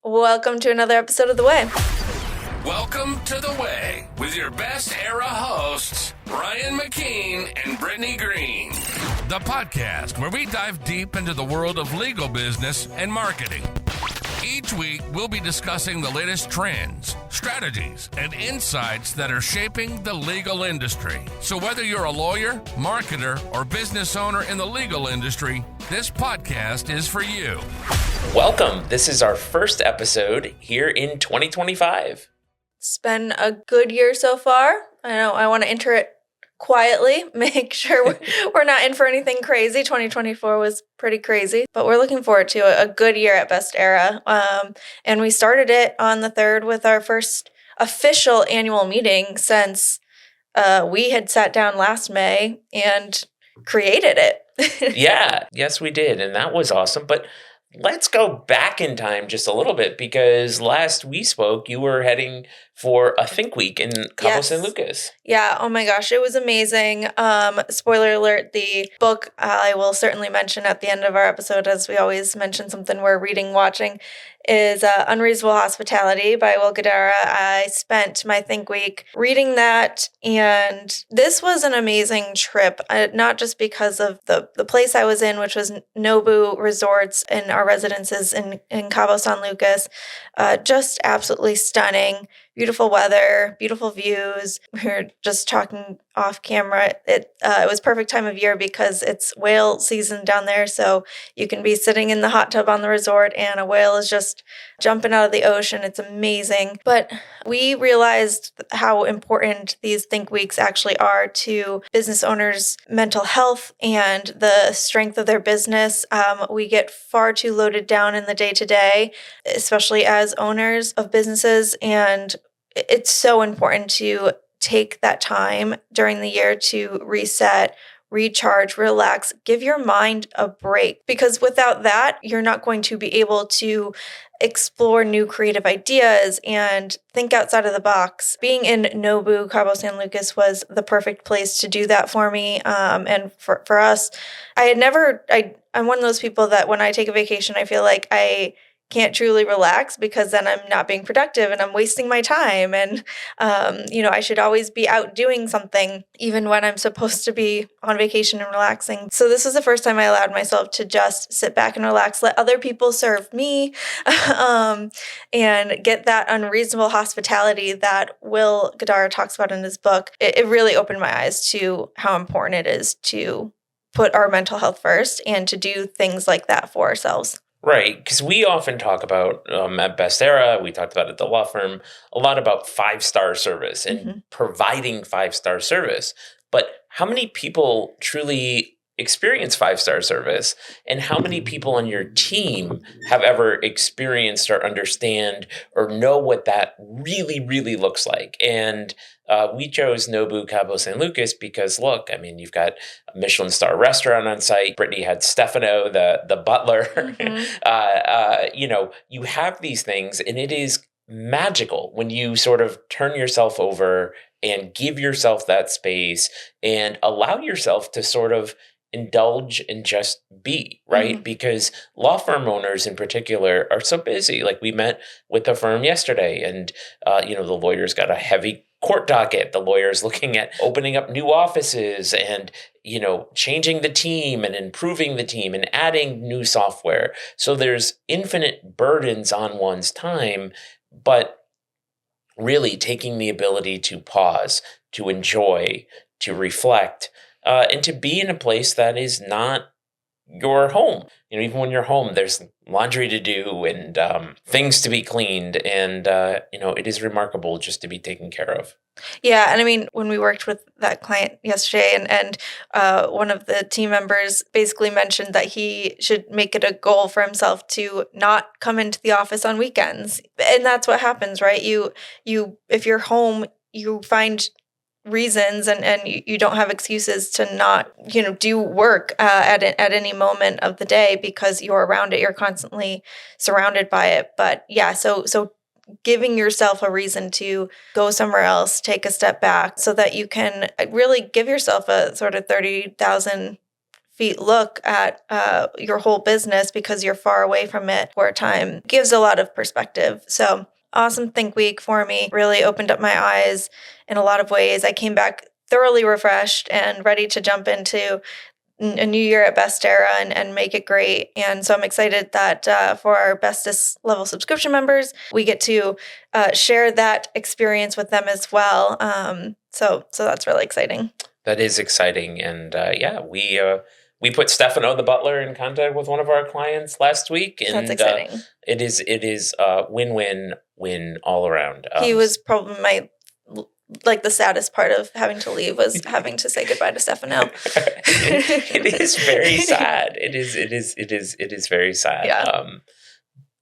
Welcome to another episode of The Way. Welcome to The Way with your best era hosts, Ryan McKean and Brittany Green. The podcast where we dive deep into the world of legal business and marketing. Each week, we'll be discussing the latest trends, strategies, and insights that are shaping the legal industry. So whether you're a lawyer, marketer, or business owner in the legal industry, this podcast is for you. Welcome. This is our first episode here in 2025. It's been a good year so far. I want to enter it quietly, make sure we're not in for anything crazy. 2024 was pretty crazy, but we're looking forward to a good year at Best Era. And we started it on the 3rd with our first official annual meeting since we had sat down last May and created it. Yeah, yes, we did. And that was awesome. But let's go back in time just a little bit, because last we spoke, you were heading for a Think Week in Cabo San Lucas. Yeah. Oh my gosh. It was amazing. Spoiler alert, the book I will certainly mention at the end of our episode, as we always mention something we're reading, watching, is Unreasonable Hospitality by Will Guidara. I spent my Think Week reading that, and this was an amazing trip, not just because of the place I was in, which was Nobu Resorts and our residences in Cabo San Lucas. Just absolutely stunning. Beautiful weather, beautiful views. We were just talking off camera. It was perfect time of year because it's whale season down there. So you can be sitting in the hot tub on the resort and a whale is just jumping out of the ocean. It's amazing. But we realized how important these Think Weeks actually are to business owners' mental health and the strength of their business. We get far too loaded down in the day-to-day, especially as owners of businesses, and it's so important to take that time during the year to reset, recharge, relax, give your mind a break. Because without that, you're not going to be able to explore new creative ideas and think outside of the box. Being in Nobu, Cabo San Lucas was the perfect place to do that for me. And for us, I'm one of those people that when I take a vacation, I feel like I can't truly relax because then I'm not being productive and I'm wasting my time. And, I should always be out doing something, even when I'm supposed to be on vacation and relaxing. So this was the first time I allowed myself to just sit back and relax, let other people serve me, and get that unreasonable hospitality that Will Guidara talks about in his book. It really opened my eyes to how important it is to put our mental health first and to do things like that for ourselves. Right, because we often talk about, at Best Era, we talked about at the law firm, a lot about 5-star service and providing 5-star service. But how many people truly experience 5-star service, and how many people on your team have ever experienced or understand or know what that really, really looks like? And we chose Nobu Cabo San Lucas because, look, I mean, you've got a Michelin star restaurant on site. Brittany had Stefano, the butler. You have these things, and it is magical when you sort of turn yourself over and give yourself that space and allow yourself to sort of indulge and just be, right? Because law firm owners in particular are so busy. Like, we met with the firm yesterday, and the lawyer's got a heavy court docket. The lawyer's looking at opening up new offices and, changing the team and improving the team and adding new software. So there's infinite burdens on one's time, but really taking the ability to pause, to enjoy, to reflect, and to be in a place that is not your home. Even when you're home, there's laundry to do and things to be cleaned. And, it is remarkable just to be taken care of. Yeah. And I mean, when we worked with that client yesterday and one of the team members basically mentioned that he should make it a goal for himself to not come into the office on weekends. And that's what happens, right? If you're home, you find reasons and you don't have excuses to not do work at any moment of the day because you're around it, you're constantly surrounded by it. But yeah, so giving yourself a reason to go somewhere else, take a step back so that you can really give yourself a sort of 30,000 feet look at your whole business because you're far away from it for a time gives a lot of perspective. So awesome Think Week for me. Really opened up my eyes in a lot of ways. I came back thoroughly refreshed and ready to jump into a new year at Bestera and make it great. And so I'm excited that for our bestest level subscription members, we get to share that experience with them as well. So that's really exciting. That is exciting. And we put Stefano the butler in contact with one of our clients last week. And That's exciting. It is win-win-win all around. He was probably the saddest part of having to leave was having to say goodbye to Stefano. It is very sad. It is very sad. Yeah.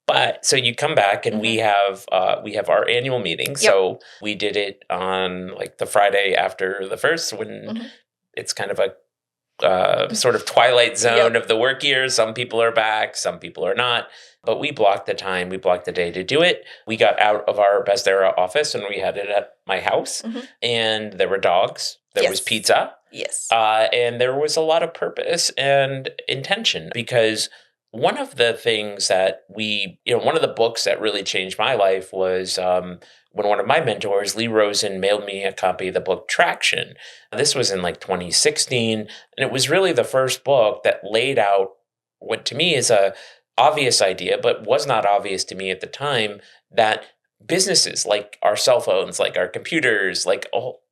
But so you come back and we have our annual meeting. Yep. So we did it on the Friday after the first when it's kind of a sort of twilight zone of the work year. Some people are back, some people are not. But we blocked the time, we blocked the day to do it. We got out of our Bestera office and we had it at my house. And there were dogs. There was pizza. Yes. And there was a lot of purpose and intention because one of the things that one of the books that really changed my life was when one of my mentors, Lee Rosen, mailed me a copy of the book Traction. This was in 2016. And it was really the first book that laid out what to me is a obvious idea, but was not obvious to me at the time, that businesses like our cell phones, like our computers,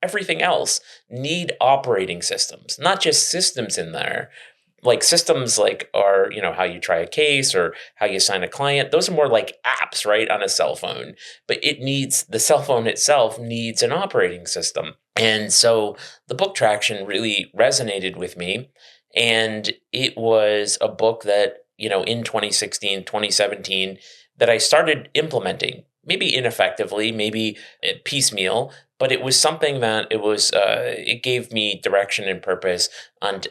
everything else need operating systems, not just systems in there. Systems are, how you try a case or how you sign a client. Those are more like apps, right, on a cell phone. But the cell phone itself needs an operating system. And so the book Traction really resonated with me. And it was a book that, in 2016, 2017, that I started implementing, maybe ineffectively, maybe piecemeal, but it was something that it gave me direction and purpose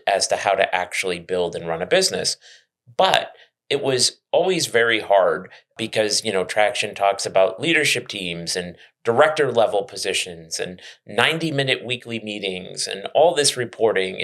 as to how to actually build and run a business. But it was always very hard because, Traction talks about leadership teams and director level positions and 90-minute weekly meetings and all this reporting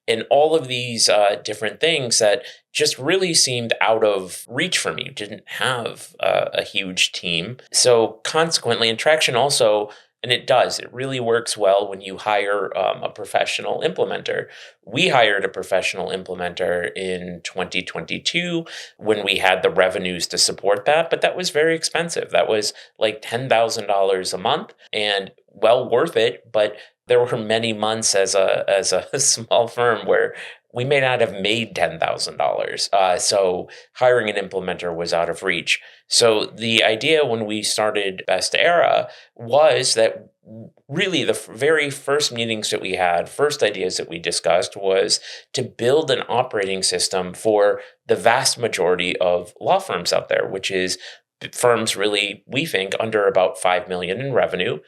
and all of these different things that just really seemed out of reach for me. Didn't have a huge team. So consequently, and Traction also, and it really works well when you hire a professional implementer. We hired a professional implementer in 2022 when we had the revenues to support that, but that was very expensive. That was $10,000 a month and well worth it, but there were many months as a small firm where we may not have made $10,000. So hiring an implementer was out of reach. So the idea when we started Bestera was that really the very first meetings that we had, first ideas that we discussed was to build an operating system for the vast majority of law firms out there, which is firms really, we think, under about $5 million in revenue,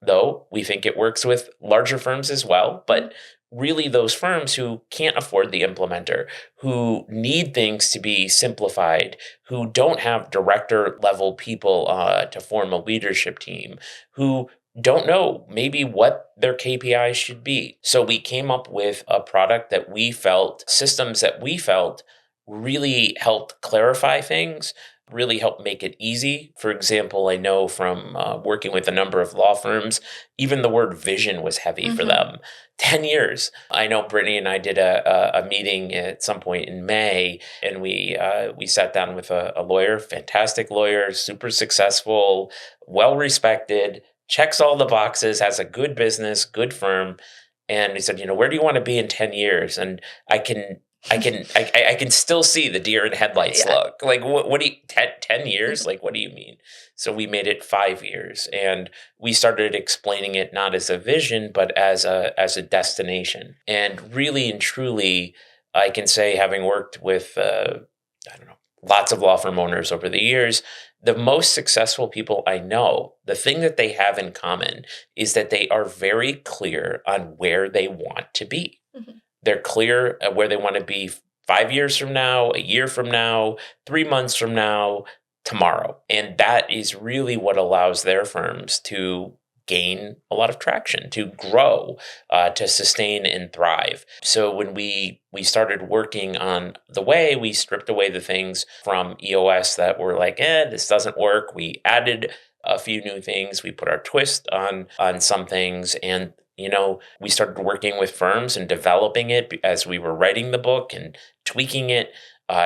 though we think it works with larger firms as well. But really those firms who can't afford the implementer, who need things to be simplified, who don't have director level people to form a leadership team, who don't know maybe what their KPIs should be. So we came up with a product that we felt, systems that we felt really helped clarify things, really helped make it easy. For example, I know from working with a number of law firms, even the word vision was heavy for them. 10 years. I know Brittany and I did a meeting at some point in May, and we sat down with a lawyer, fantastic lawyer, super successful, well-respected, checks all the boxes, has a good business, good firm. And he said, where do you want to be in 10 years? And I can still see the deer in headlights look. What do you, 10 years? What do you mean? So we made it 5 years, and we started explaining it not as a vision, but as a destination. And really and truly, I can say, having worked with, lots of law firm owners over the years, the most successful people I know, the thing that they have in common is that they are very clear on where they want to be. They're clear at where they want to be 5 years from now, a year from now, 3 months from now, tomorrow. And that is really what allows their firms to gain a lot of traction, to grow, to sustain and thrive. So when we started working on the way, we stripped away the things from EOS that were like, this doesn't work. We added a few new things. We put our twist on some things, and we started working with firms and developing it as we were writing the book and tweaking it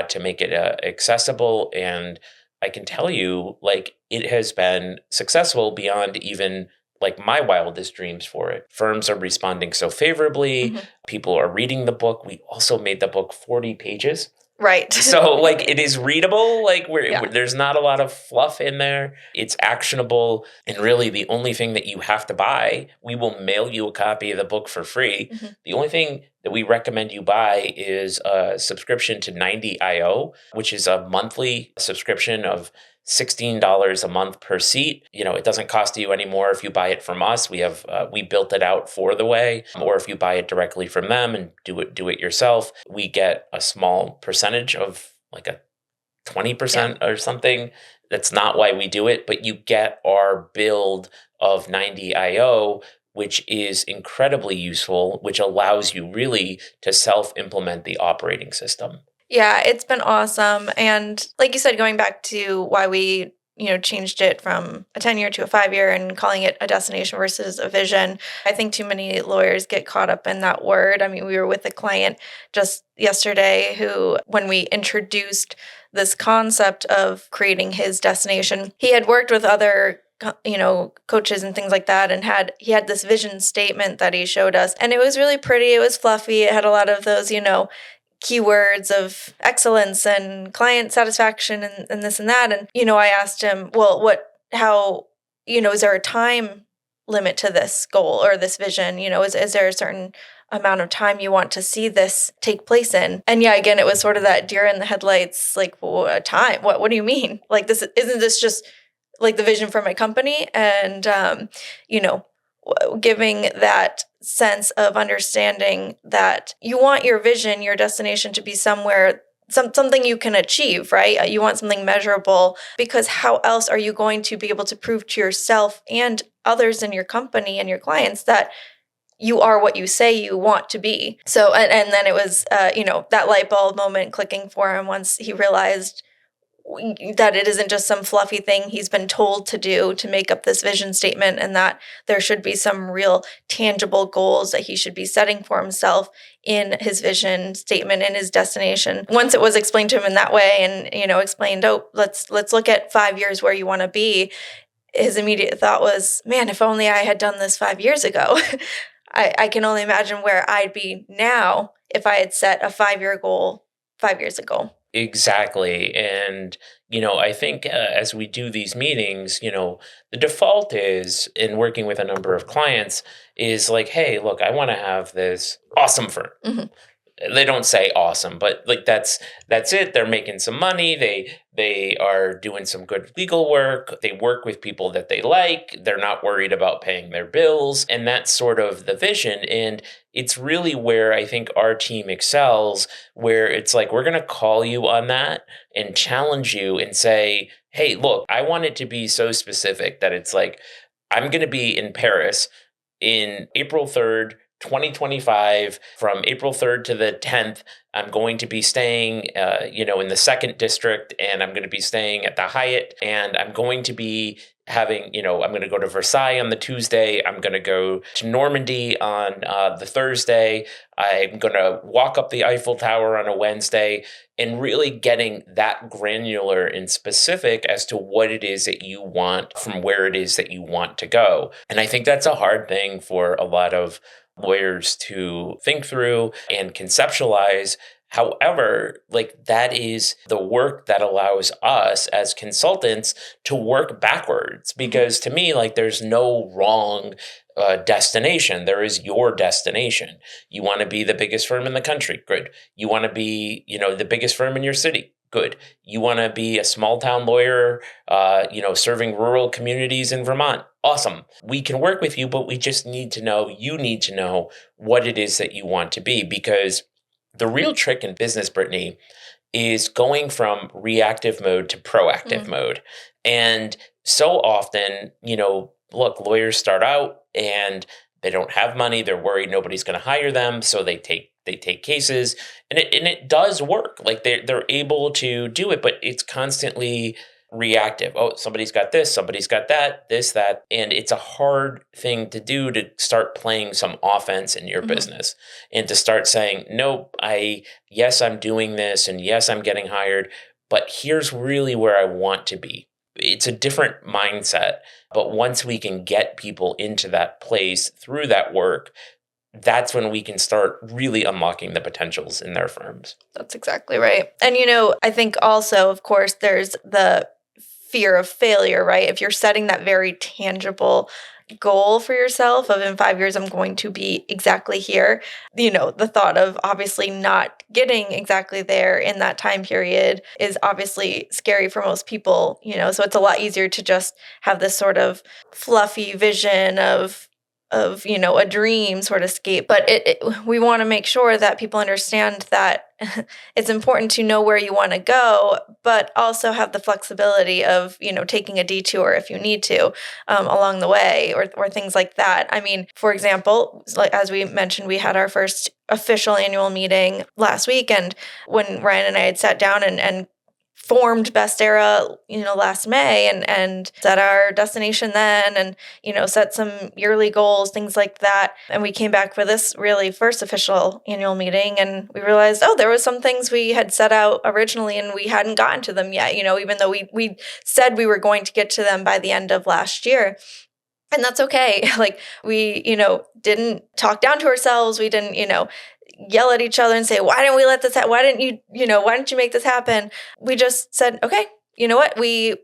to make it accessible. And I can tell you, like, it has been successful beyond even like my wildest dreams for it. Firms are responding so favorably. Mm-hmm. People are reading the book. We also made the book 40 pages. Right. So like it is readable, like there's not a lot of fluff in there. It's actionable. And really the only thing that you have to buy, we will mail you a copy of the book for free. Mm-hmm. The only thing that we recommend you buy is a subscription to 90IO, which is a monthly subscription of $16 a month per seat. It doesn't cost you any more if you buy it from us. We built it out for the way, or if you buy it directly from them and do it yourself, we get a small percentage of like a 20% or something. That's not why we do it, but you get our build of 90IO, which is incredibly useful, which allows you really to self-implement the operating system. Yeah, it's been awesome. And like you said, going back to why we, changed it from a 10-year to a 5-year and calling it a destination versus a vision. I think too many lawyers get caught up in that word. I mean, we were with a client just yesterday who, when we introduced this concept of creating his destination, he had worked with other coaches and things like that, and he had this vision statement that he showed us, and it was really pretty. It was fluffy. It had a lot of those, keywords of excellence and client satisfaction and this and that. And, I asked him, well, is there a time limit to this goal or this vision? Is there a certain amount of time you want to see this take place in? And yeah, again, it was sort of that deer in the headlights, like, time? What do you mean? Like, isn't this just like the vision for my company? And, giving that sense of understanding that you want your vision, your destination to be somewhere, something you can achieve, right? You want something measurable, because how else are you going to be able to prove to yourself and others in your company and your clients that you are what you say you want to be? So, and then it was, that light bulb moment clicking for him once he realized that it isn't just some fluffy thing he's been told to do to make up this vision statement, and that there should be some real tangible goals that he should be setting for himself in his vision statement, in his destination. Once it was explained to him in that way and, explained, let's look at 5 years where you want to be, his immediate thought was, man, if only I had done this 5 years ago. I can only imagine where I'd be now if I had set a 5-year goal 5 years ago. Exactly. And, I think as we do these meetings, the default is, in working with a number of clients, is like, hey, look, I want to have this awesome firm. Mm-hmm. They don't say awesome, but like that's it. They're making some money. They are doing some good legal work. They work with people that they like. They're not worried about paying their bills. And that's sort of the vision. And it's really where I think our team excels, where it's like, we're going to call you on that and challenge you and say, hey, look, I want it to be so specific that it's like, I'm going to be in Paris in April 3rd, 2025, from April 3rd to the 10th. I'm going to be staying, in the 2nd district, and I'm going to be staying at the Hyatt, and I'm going to be having, I'm going to go to Versailles on the Tuesday. I'm going to go to Normandy on the Thursday. I'm going to walk up the Eiffel Tower on a Wednesday, and really getting that granular and specific as to what it is that you want from where it is that you want to go. And I think that's a hard thing for a lot of lawyers to think through and conceptualize. However, like, that is the work that allows us as consultants to work backwards, because to me, like, there's no wrong destination. There is your destination. You want to be the biggest firm in the country. Good. You want to be, the biggest firm in your city. Good. You want to be a small town lawyer, serving rural communities in Vermont. Awesome. We can work with you, but we just need to know, you need to know what it is that you want to be, because the real trick in business, Brittany, is going from reactive mode to proactive mode. And so often, look, lawyers start out and they don't have money. They're worried nobody's going to hire them. So they take cases, and it does work. Like they're able to do it, but it's constantly reactive. Oh, somebody's got this, somebody's got that, this, that. And it's a hard thing to do, to start playing some offense in your business and to start saying, no, yes, I'm doing this, and yes, I'm getting hired, but here's really where I want to be. It's a different mindset. But once we can get people into that place through that work, that's when we can start really unlocking the potentials in their firms. That's exactly right. And, I think also, of course, there's the fear of failure, right? If you're setting that very tangible goal for yourself of in 5 years, I'm going to be exactly here, the thought of obviously not getting exactly there in that time period is obviously scary for most people, so it's a lot easier to just have this sort of fluffy vision of a dream sort of scape. But we want to make sure that people understand that it's important to know where you want to go, but also have the flexibility of, taking a detour if you need to along the way, or things like that. I mean, for example, like as we mentioned, we had our first official annual meeting last week. And when Ryan and I had sat down and formed Best Era, last May and set our destination then and, set some yearly goals, things like that. And we came back for this really first official annual meeting and we realized, there was some things we had set out originally and we hadn't gotten to them yet, even though we said we were going to get to them by the end of last year. And that's okay. Like we, didn't talk down to ourselves. We didn't, yell at each other and say, why didn't we let this happen? Why didn't you make this happen? We just said, okay, you know what? We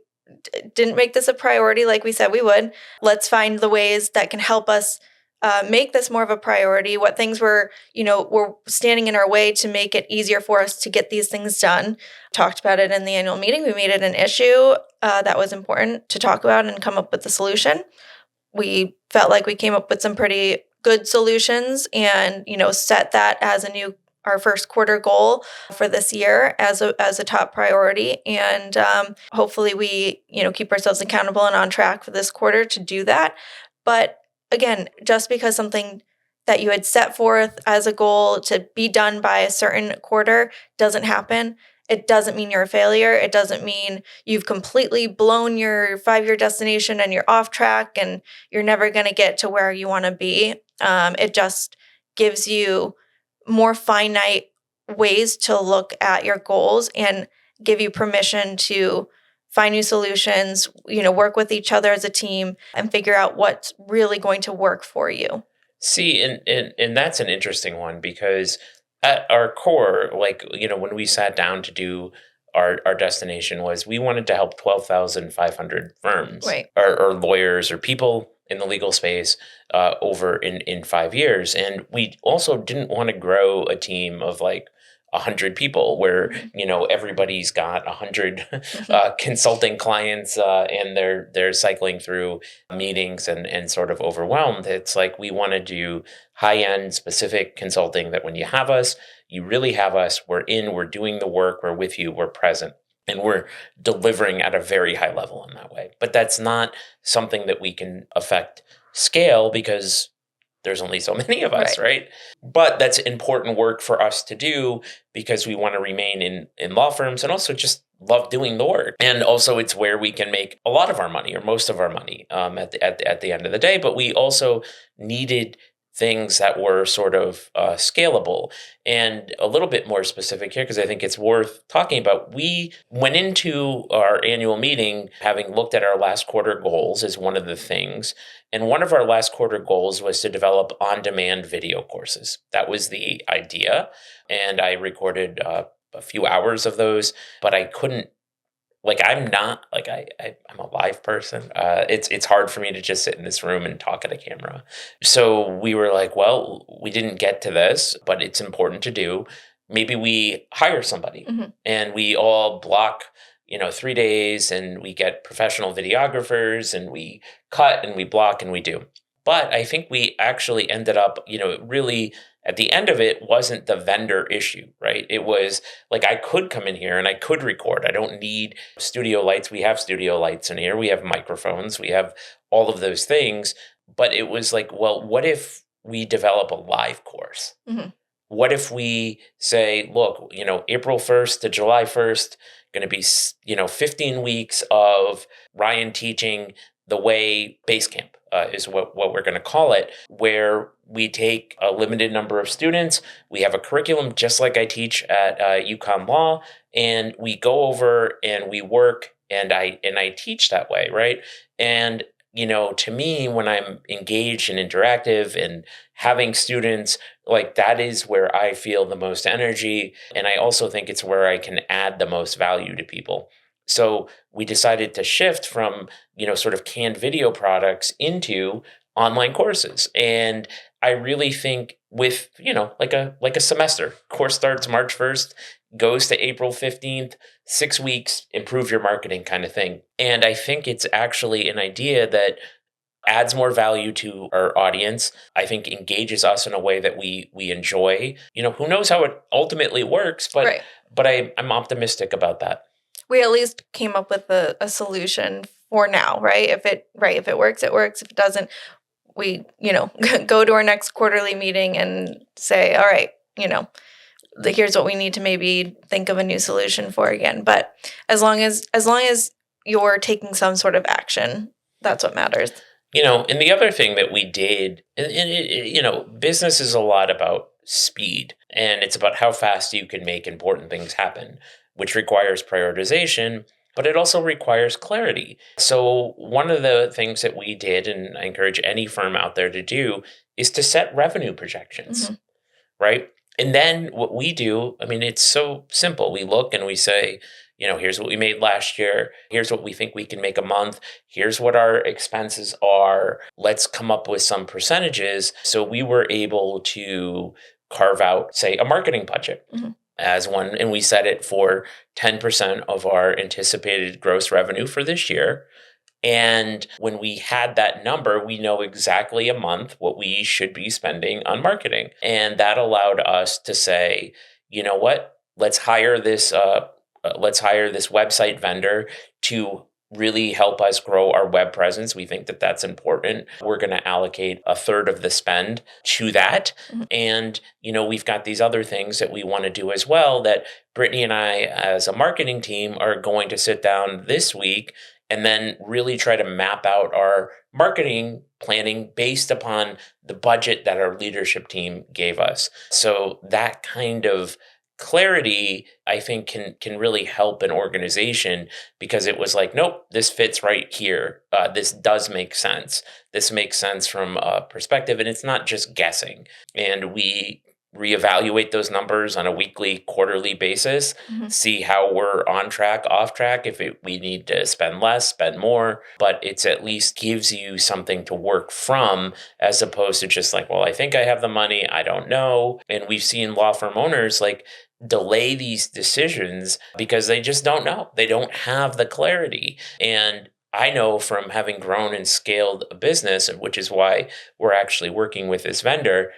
didn't make this a priority like we said we would. Let's find the ways that can help us make this more of a priority. What things were standing in our way to make it easier for us to get these things done. Talked about it in the annual meeting. We made it an issue that was important to talk about and come up with a solution. We felt like we came up with some pretty good solutions and, set that as our first quarter goal for this year as a top priority. And hopefully we, keep ourselves accountable and on track for this quarter to do that. But again, just because something that you had set forth as a goal to be done by a certain quarter doesn't happen, it doesn't mean you're a failure. It doesn't mean you've completely blown your 5-year destination and you're off track and you're never going to get to where you want to be. It just gives you more finite ways to look at your goals and give you permission to find new solutions, work with each other as a team and figure out what's really going to work for you. See, and that's an interesting one because at our core, when we sat down to do our destination was we wanted to help 12,500 firms right. or lawyers or people in the legal space over in 5 years. And we also didn't want to grow a team of 100 people where, everybody's got 100 consulting clients and they're cycling through meetings and sort of overwhelmed. It's like we want to do high-end specific consulting that when you have us, you really have us, we're doing the work, we're with you, we're present. And we're delivering at a very high level in that way. But that's not something that we can affect scale because there's only so many of us, right? But that's important work for us to do because we want to remain in law firms and also just love doing the work. And also it's where we can make a lot of our money or most of our money at the end of the day. But we also needed things that were sort of scalable. And a little bit more specific here, because I think it's worth talking about. We went into our annual meeting having looked at our last quarter goals as one of the things. And one of our last quarter goals was to develop on-demand video courses. That was the idea. And I recorded a few hours of those, but I couldn't I'm not I'm a live person. It's hard for me to just sit in this room and talk at a camera. So we were like, well, we didn't get to this, but it's important to do. Maybe we hire somebody and we all block, 3 days and we get professional videographers and we cut and we block and we do. But I think we actually ended up, really at the end of it wasn't the vendor issue, right? It was like I could come in here and I could record. I don't need studio lights. We have studio lights in here. We have microphones. We have all of those things. But it was like, well, what if we develop a live course? Mm-hmm. What if we say, look, April 1st to July 1st, going to be, 15 weeks of Ryan teaching the way Basecamp is what we're going to call it, where we take a limited number of students. We have a curriculum just like I teach at UConn Law, and we go over and we work, and I teach that way, right? And to me, when I'm engaged and interactive and having students, like that is where I feel the most energy. And I also think it's where I can add the most value to people. So we decided to shift from, sort of canned video products into online courses. And I really think with, like a semester, course starts March 1st, goes to April 15th, 6 weeks, improve your marketing kind of thing. And I think it's actually an idea that adds more value to our audience. I think engages us in a way that we enjoy. Who knows how it ultimately works, but Right. but I'm optimistic about that. We at least came up with a solution for now, right? If it works, it works. If it doesn't, we, go to our next quarterly meeting and say, all right, here's what we need to maybe think of a new solution for again. But as long as you're taking some sort of action, that's what matters. And the other thing that we did, and business is a lot about speed, and it's about how fast you can make important things happen, which requires prioritization, but it also requires clarity. So one of the things that we did, and I encourage any firm out there to do, is to set revenue projections, Mm-hmm. right? And then what we do, it's so simple. We look and we say, here's what we made last year. Here's what we think we can make a month. Here's what our expenses are. Let's come up with some percentages. So we were able to carve out, say, a marketing budget Mm-hmm. as one, and we set it for 10% of our anticipated gross revenue for this year. And when we had that number, we know exactly a month what we should be spending on marketing. And that allowed us to say, you know what, let's hire this website vendor to really help us grow our web presence. We think that that's important. We're going to allocate a third of the spend to that. Mm-hmm. And, we've got these other things that we want to do as well that Brittany and I, as a marketing team, are going to sit down this week and then really try to map out our marketing planning based upon the budget that our leadership team gave us. So that kind of clarity, I think, can really help an organization, because it was like, nope, this fits right here. This does make sense. This makes sense from a perspective, and it's not just guessing. And we reevaluate those numbers on a weekly, quarterly basis, Mm-hmm. see how we're on track, off track, if we need to spend less, spend more, but it's at least gives you something to work from, as opposed to just like, well, I think I have the money, I don't know. And we've seen law firm owners like delay these decisions because they just don't know. They don't have the clarity. And I know from having grown and scaled a business, which is why we're actually working with this vendor,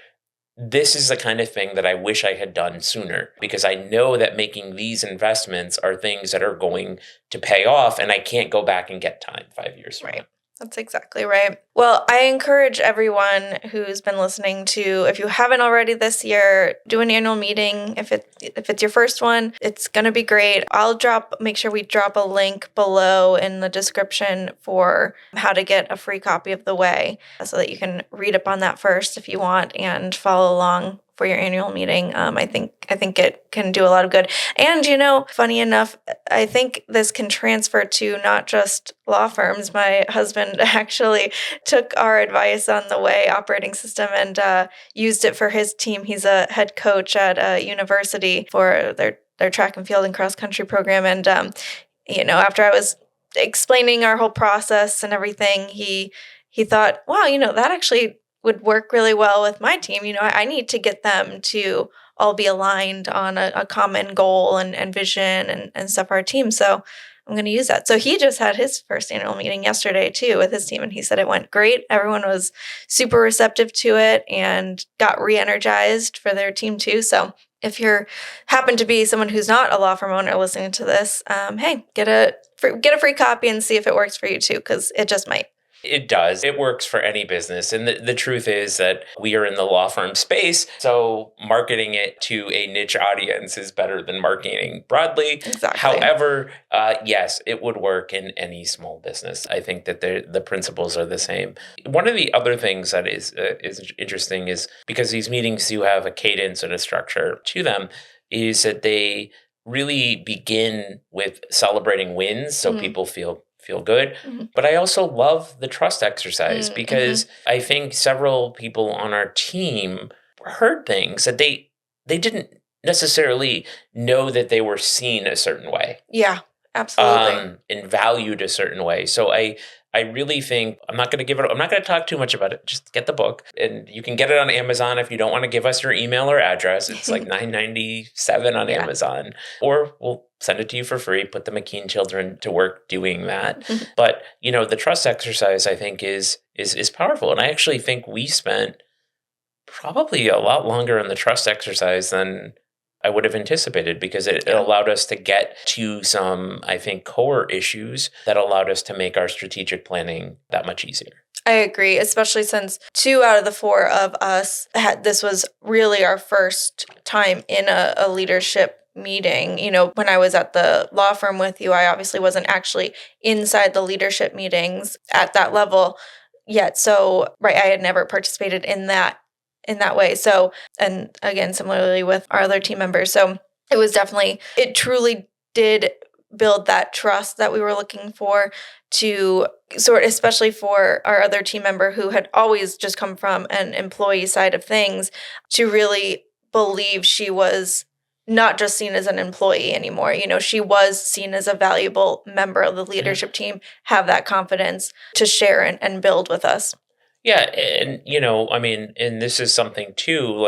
this is the kind of thing that I wish I had done sooner, because I know that making these investments are things that are going to pay off, and I can't go back and get time 5 years from now. Right. That's exactly right. Well, I encourage everyone who's been listening to, if you haven't already this year, do an annual meeting. If it's your first one, it's going to be great. Make sure we drop a link below in the description for how to get a free copy of The Way, so that you can read up on that first if you want and follow along for your annual meeting. I think it can do a lot of good. And, funny enough, I think this can transfer to not just law firms. My husband actually took our advice on The Way operating system and used it for his team. He's a head coach at a university for their track and field and cross country program. And, after I was explaining our whole process and everything, he thought, wow, that actually would work really well with my team. I need to get them to all be aligned on a common goal and vision and stuff for our team. So I'm going to use that. So he just had his first annual meeting yesterday too with his team, and he said it went great. Everyone was super receptive to it and got re-energized for their team too. So if you're happen to be someone who's not a law firm owner listening to this, hey, get a free copy and see if it works for you too, because it just might. It does. It works for any business. And the truth is that we are in the law firm space. So marketing it to a niche audience is better than marketing broadly. Exactly. However, yes, it would work in any small business. I think that the principles are the same. One of the other things that is interesting is because these meetings do have a cadence and a structure to them, is that they really begin with celebrating wins. So people feel good. But I also love the trust exercise because I think several people on our team heard things that they didn't necessarily know that they were seen a certain way. Yeah, absolutely. And valued a certain way. So I really think I'm not going to talk too much about it. Just get the book, and you can get it on Amazon. If you don't want to give us your email or address, it's like $9.97 on Amazon, or we'll send it to you for free. Put the McKean children to work doing that. But the trust exercise, I think, is powerful, and I actually think we spent probably a lot longer on the trust exercise than I would have anticipated, because it allowed us to get to some, I think, core issues that allowed us to make our strategic planning that much easier. I agree, especially since 2 out of the 4 of us this was really our first time in a leadership meeting. When I was at the law firm with you, I obviously wasn't actually inside the leadership meetings at that level yet. So, I had never participated in that way. So, and again, similarly with our other team members. So it truly did build that trust that we were looking for, to especially for our other team member who had always just come from an employee side of things, to really believe she was not just seen as an employee anymore. She was seen as a valuable member of the leadership team, have that confidence to share and build with us. Yeah, and and this is something too,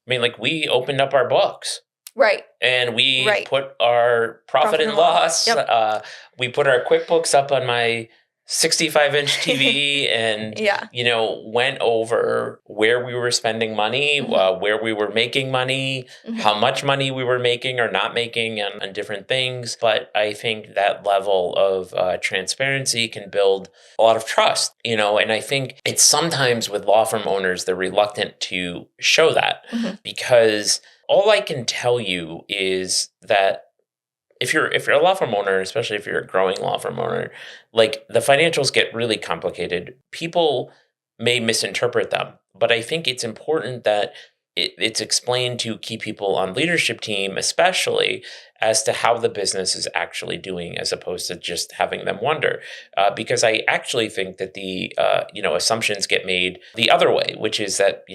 we opened up our books. Right. And we put our profit and loss. Yep. We put our QuickBooks up on my 65-inch TV and, went over where we were spending money, where we were making money, how much money we were making or not making on different things. But I think that level of transparency can build a lot of trust, and I think it's sometimes with law firm owners, they're reluctant to show that because all I can tell you is that if you're a law firm owner, especially if you're a growing law firm owner, the financials get really complicated. People may misinterpret them, but I think it's important that it's explained to key people on leadership team, especially as to how the business is actually doing, as opposed to just having them wonder. Because I actually think that the assumptions get made the other way, which is that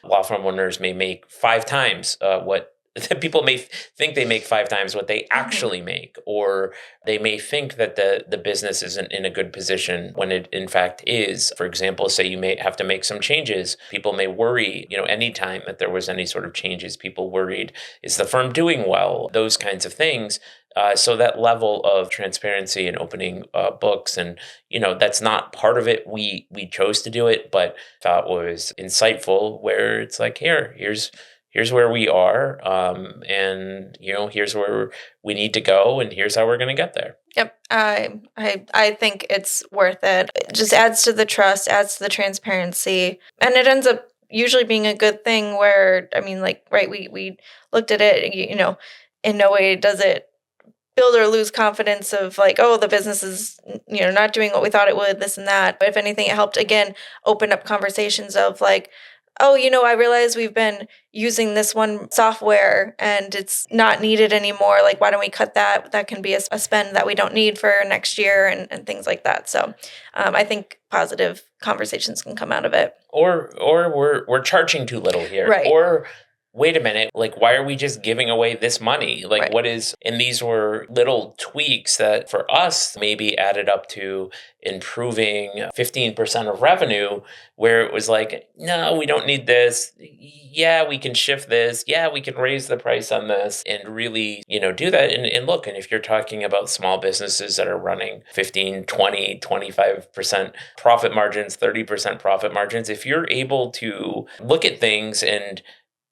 law firm owners may make 5 times what people may think they make 5 times what they actually make, or they may think that the business isn't in a good position when it in fact is. For example, say you may have to make some changes. People may worry, anytime that there was any sort of changes, people worried, is the firm doing well? Those kinds of things. So that level of transparency and opening books, and that's not part of it. We chose to do it, but thought was insightful. Where it's like, here's where we are, and here's where we need to go, and here's how we're going to get there. Yep, I think it's worth it. It just adds to the trust, adds to the transparency, and it ends up usually being a good thing. Where we looked at it, in no way does it build or lose confidence of the business is not doing what we thought it would, this and that. But if anything, it helped again open up conversations of I realize we've been using this one software and it's not needed anymore. Why don't we cut that? That can be a spend that we don't need for next year and things like that. So I think positive conversations can come out of it. Or we're charging too little here. Right. Or wait a minute, like, why are we just giving away this money? Like, Right. what is, and these were little tweaks that for us maybe added up to improving 15% of revenue, where it was like, no, we don't need this. Yeah, we can shift this. Yeah, we can raise the price on this and really, do that. And look, and if you're talking about small businesses that are running 15, 20, 25% profit margins, 30% profit margins, if you're able to look at things and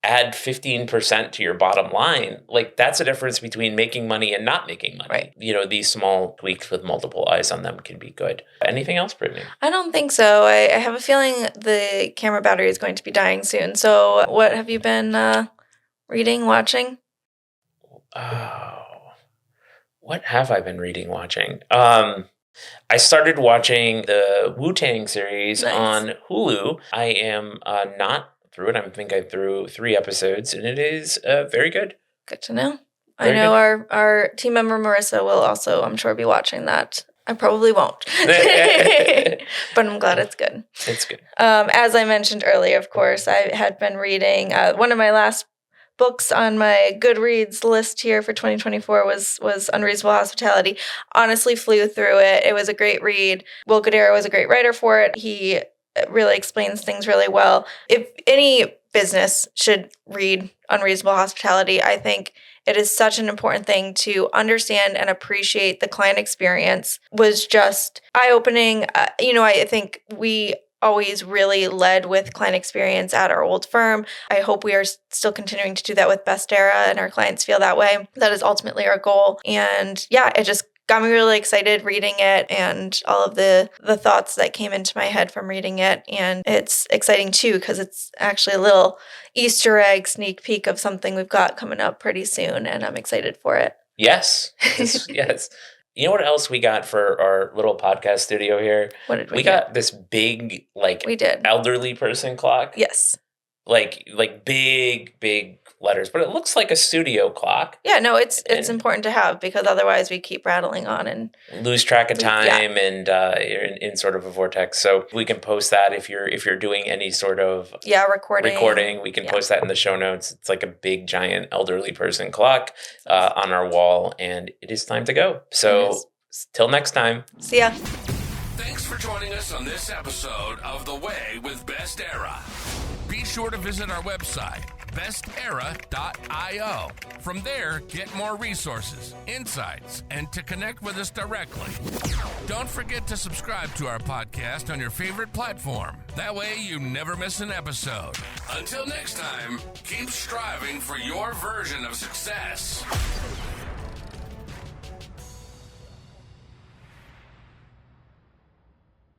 add 15% to your bottom line, like that's a difference between making money and not making money. Right. These small tweaks with multiple eyes on them can be good. Anything else, Brittany? I don't think so. I have a feeling the camera battery is going to be dying soon. So what have you been reading, watching? Oh, what have I been reading, watching? I started watching the Wu-Tang series Nice. on Hulu. I am not through it. I think I'm through 3 episodes, and it is very good. Good to know. Very I know our team member Marissa will also, I'm sure, be watching that. I probably won't. But I'm glad it's good. It's good. As I mentioned earlier, of course, I had been reading one of my last books on my Goodreads list here for 2024 was Unreasonable Hospitality. Honestly, flew through it. It was a great read. Will Guidara was a great writer for it. He really explains things really well. If any business should read Unreasonable Hospitality, I think it is such an important thing to understand and appreciate the client experience. Was just eye-opening. I think we always really led with client experience at our old firm. I hope we are still continuing to do that with Best Era, and our clients feel that way. That is ultimately our goal. And yeah, it just got me really excited reading it and all of the thoughts that came into my head from reading it. And it's exciting too, because it's actually a little Easter egg sneak peek of something we've got coming up pretty soon, and I'm excited for it. Yes. Yes. You know what else we got for our little podcast studio here? What did we We get? got this big, We did. elderly person clock. Yes. Like big letters, but it looks like a studio clock. Yeah, no, it's And- important to have, because otherwise we keep rattling on and Lose track of Yeah. time, and you're in sort of a vortex. So we can post that if you're doing any sort of recording. We can Yeah. post that in the show notes. It's like a big giant elderly person clock on our wall, and it is time to go. It So is. till next time. See ya. Thanks for joining us on this episode of The Way with Best Era. Be sure to visit our website, bestera.io. From there, get more resources, insights, and to connect with us directly. Don't forget to subscribe to our podcast on your favorite platform. That way you never miss an episode. Until next time, keep striving for your version of success.